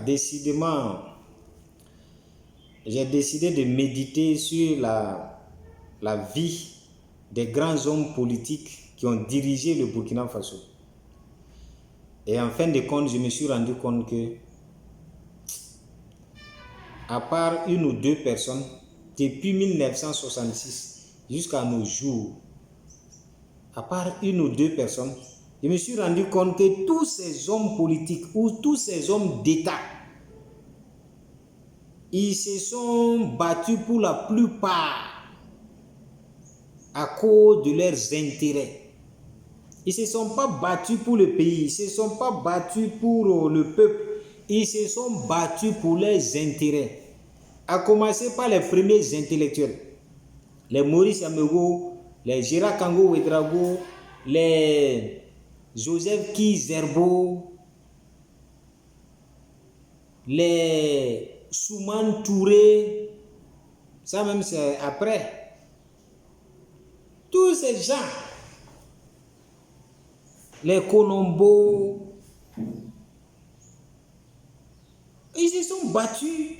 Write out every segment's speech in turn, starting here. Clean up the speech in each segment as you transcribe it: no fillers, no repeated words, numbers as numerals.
Décidément, j'ai décidé de méditer sur la vie des grands hommes politiques qui ont dirigé le Burkina Faso. Et en fin de compte, je me suis rendu compte que, à part une ou deux personnes, depuis 1966 jusqu'à nos jours, à part une ou deux personnes, je me suis rendu compte que tous ces hommes politiques ou tous ces hommes d'État, ils se sont battus pour la plupart à cause de leurs intérêts. Ils ne se sont pas battus pour le pays, ils ne se sont pas battus pour le peuple, ils se sont battus pour leurs intérêts. À commencer par les premiers intellectuels, les Maurice Amego, les Gérard Kango Ouedraogo, les Joseph Kizerbo, les Souman Touré, ça même c'est après. Tous ces gens, les Colombo, ils se sont battus.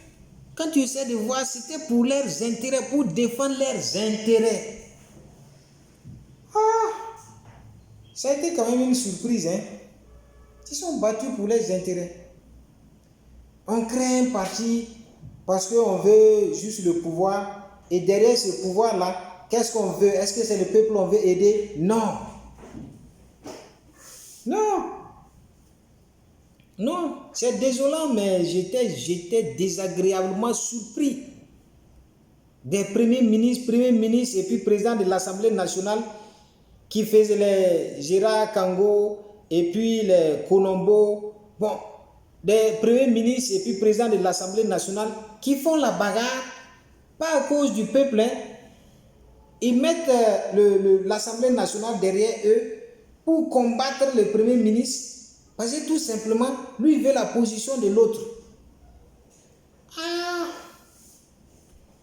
Quand tu essaies de voir, c'était pour leurs intérêts, pour défendre leurs intérêts. Ça a été quand même une surprise, hein. Ils se sont battus pour leurs intérêts. On crée un parti parce qu'on veut juste le pouvoir. Et derrière ce pouvoir-là, qu'est-ce qu'on veut? Est-ce que c'est le peuple qu'on veut aider? Non. Non. Non. C'est désolant, mais j'étais désagréablement surpris. Des premiers ministres et puis président de l'Assemblée nationale qui faisaient les Gérard Kango et puis les Colombo. Bon, des premiers ministres et puis président de l'Assemblée nationale qui font la bagarre, pas à cause du peuple. Hein. Ils mettent l'Assemblée nationale derrière eux pour combattre le premier ministre parce que tout simplement, lui il veut la position de l'autre.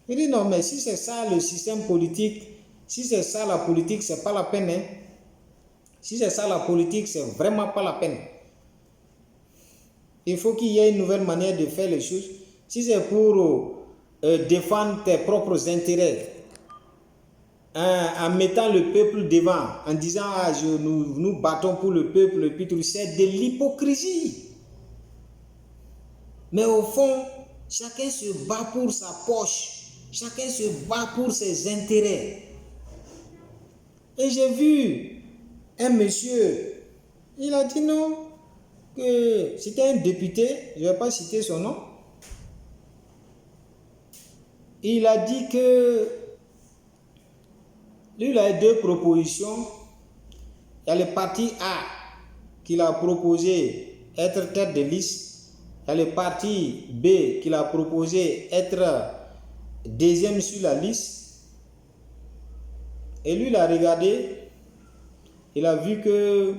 Il dit non, mais si c'est ça le système politique, si c'est ça la politique, c'est pas la peine. Hein. Si c'est ça la politique, c'est vraiment pas la peine. Il faut qu'il y ait une nouvelle manière de faire les choses. Si c'est pour défendre tes propres intérêts, en mettant le peuple devant, en disant nous battons pour le peuple, et puis tout, c'est de l'hypocrisie. Mais au fond, chacun se bat pour sa poche. Chacun se bat pour ses intérêts. Et j'ai vu un monsieur, il a dit non, que c'était un député, je ne vais pas citer son nom. Il a dit que lui, il a deux propositions. Il y a le parti A qu'il a proposé être tête de liste. Il y a le parti B qu'il a proposé être deuxième sur la liste. Et lui, il a regardé. Il a vu que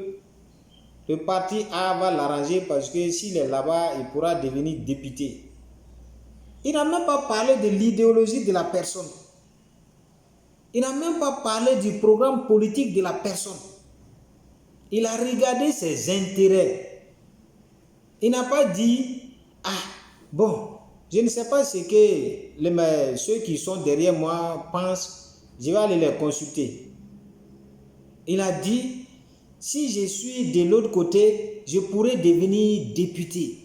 le parti A va l'arranger parce que s'il est là-bas, il pourra devenir député. Il n'a même pas parlé de l'idéologie de la personne. Il n'a même pas parlé du programme politique de la personne. Il a regardé ses intérêts. Il n'a pas dit, bon, je ne sais pas ce que ceux qui sont derrière moi pensent, je vais aller les consulter. Il a dit, si je suis de l'autre côté, je pourrais devenir député.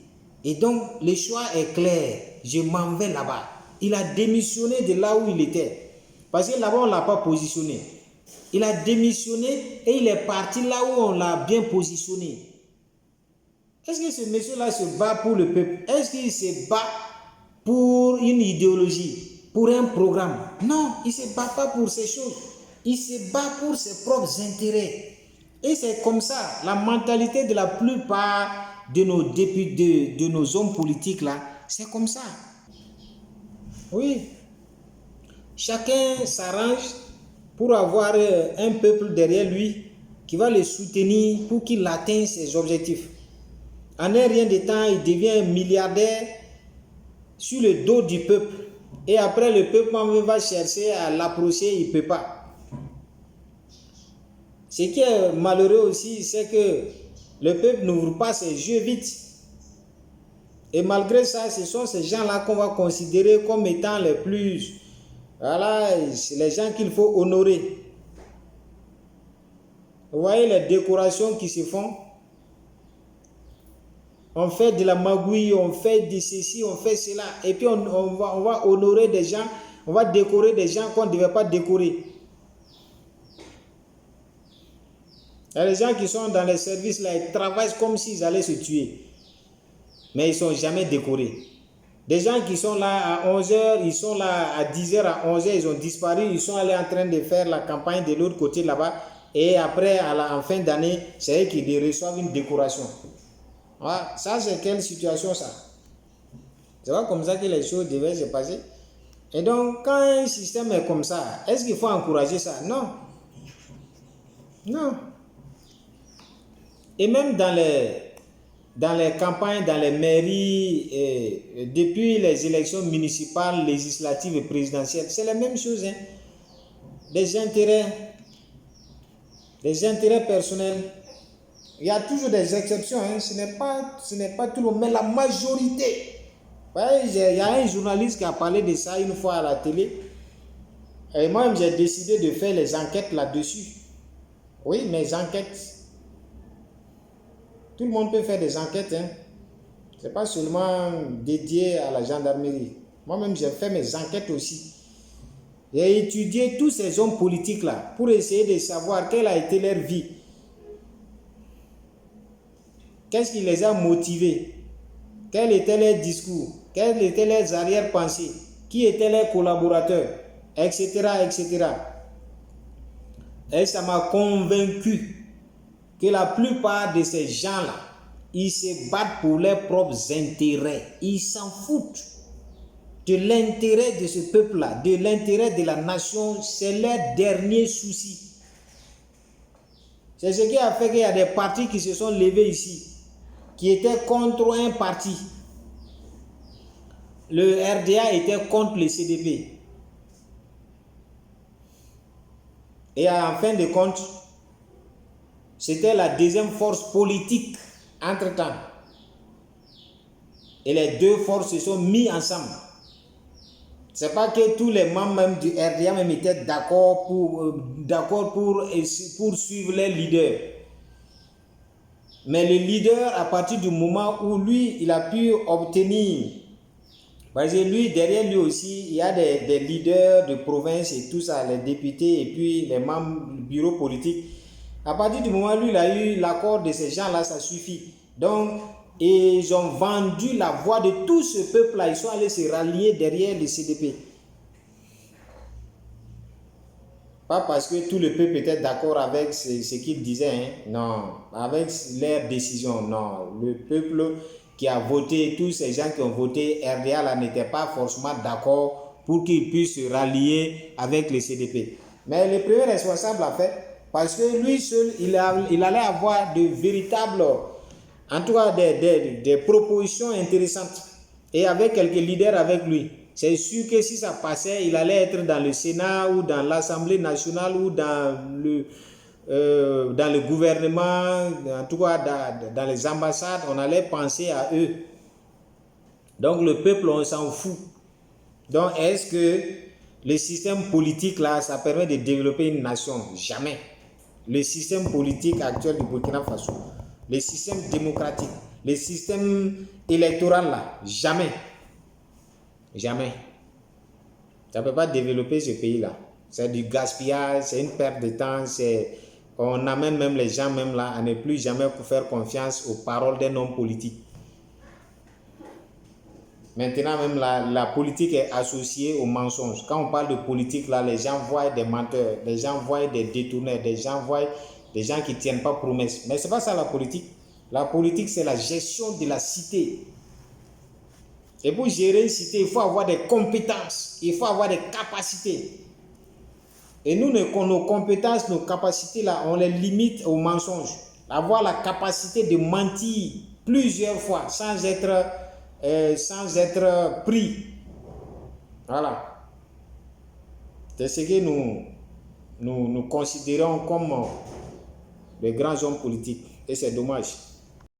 Et donc, le choix est clair, je m'en vais là-bas. Il a démissionné de là où il était. Parce que là-bas, on ne l'a pas positionné. Il a démissionné et il est parti là où on l'a bien positionné. Est-ce que ce monsieur-là se bat pour le peuple? Est-ce qu'il se bat pour une idéologie, pour un programme? Non, il ne se bat pas pour ces choses. Il se bat pour ses propres intérêts. Et c'est comme ça, la mentalité de la plupart de nos députés, de nos hommes politiques là, c'est comme ça. Oui. Chacun s'arrange pour avoir un peuple derrière lui qui va le soutenir pour qu'il atteigne ses objectifs. En un rien de temps, il devient milliardaire sur le dos du peuple. Et après, le peuple va chercher à l'approcher, il ne peut pas. Ce qui est malheureux aussi, c'est que le peuple n'ouvre pas ses yeux vite. Et malgré ça, ce sont ces gens-là qu'on va considérer comme étant les plus... Voilà, les gens qu'il faut honorer. Vous voyez les décorations qui se font? On fait de la magouille, on fait de ceci, on fait cela. Et puis on va honorer des gens, on va décorer des gens qu'on ne devait pas décorer. Il y a des gens qui sont dans les services là, ils travaillent comme s'ils allaient se tuer. Mais ils ne sont jamais décorés. Des gens qui sont là à 11h, ils sont là à 10h, à 11h, ils ont disparu, ils sont allés en train de faire la campagne de l'autre côté là-bas. Et après, en fin d'année, c'est eux qui reçoivent une décoration. Voilà. Ça, c'est quelle situation ça? C'est pas comme ça que les choses devaient se passer. Et donc, quand un système est comme ça, est-ce qu'il faut encourager ça? Non. Non. Et même dans les campagnes, dans les mairies, depuis les élections municipales, législatives et présidentielles, c'est la même chose. Hein. Des intérêts personnels. Il y a toujours des exceptions. Hein. Ce n'est pas tout le monde, mais la majorité. Ouais, il y a un journaliste qui a parlé de ça une fois à la télé. Et moi, j'ai décidé de faire les enquêtes là-dessus. Oui, mes enquêtes. Tout le monde peut faire des enquêtes. Hein. Ce n'est pas seulement dédié à la gendarmerie. Moi-même, j'ai fait mes enquêtes aussi. J'ai étudié tous ces hommes politiques-là pour essayer de savoir quelle a été leur vie. Qu'est-ce qui les a motivés? Quel était leur discours? Quelles étaient leurs arrière-pensées? Qui étaient leurs collaborateurs? Etc. etc. Et ça m'a convaincu que la plupart de ces gens-là, ils se battent pour leurs propres intérêts. Ils s'en foutent de l'intérêt de ce peuple-là, de l'intérêt de la nation. C'est leur dernier souci. C'est ce qui a fait qu'il y a des partis qui se sont levés ici, qui étaient contre un parti. Le RDA était contre le CDP. Et en fin de compte, c'était la deuxième force politique entre-temps. Et les deux forces se sont mis ensemble. Ce n'est pas que tous les membres même du RDA même étaient d'accord pour suivre les leaders. Mais le leader, à partir du moment où lui, il a pu obtenir, parce que lui, derrière lui aussi, il y a des leaders de province et tout ça, les députés et puis les membres du bureau politique. À partir du moment où lui, il a eu l'accord de ces gens-là, ça suffit. Donc, ils ont vendu la voix de tout ce peuple-là. Ils sont allés se rallier derrière le CDP. Pas parce que tout le peuple était d'accord avec ce qu'ils disaient. Hein. Non, avec leurs décisions. Non, le peuple qui a voté, tous ces gens qui ont voté RDA là n'étaient pas forcément d'accord pour qu'ils puissent se rallier avec le CDP. Mais le premier responsable a fait, parce que lui seul, il allait avoir de véritables, en tout cas des propositions intéressantes. Et avec quelques leaders avec lui. C'est sûr que si ça passait, il allait être dans le Sénat ou dans l'Assemblée nationale ou dans le gouvernement, en tout cas dans les ambassades, on allait penser à eux. Donc le peuple, on s'en fout. Donc est-ce que le système politique là, ça permet de développer une nation? Jamais. Le système politique actuel du Burkina Faso, le système démocratique, le système électoral là, jamais. Jamais. Ça ne peut pas développer ce pays-là. C'est du gaspillage, c'est une perte de temps. On amène même les gens même là à ne plus jamais faire confiance aux paroles d'un homme politique. Maintenant même la politique est associée aux mensonges. Quand on parle de politique là, les gens voient des menteurs, les gens voient des détourneurs, les gens voient des gens qui ne tiennent pas promesse. Mais ce n'est pas ça la politique. La politique, c'est la gestion de la cité. Et pour gérer une cité, il faut avoir des compétences, il faut avoir des capacités. Et nous, nos compétences, nos capacités, là, on les limite aux mensonges. Avoir la capacité de mentir plusieurs fois sans être pris. Voilà. C'est ce que nous considérons comme les grands hommes politiques. Et c'est dommage.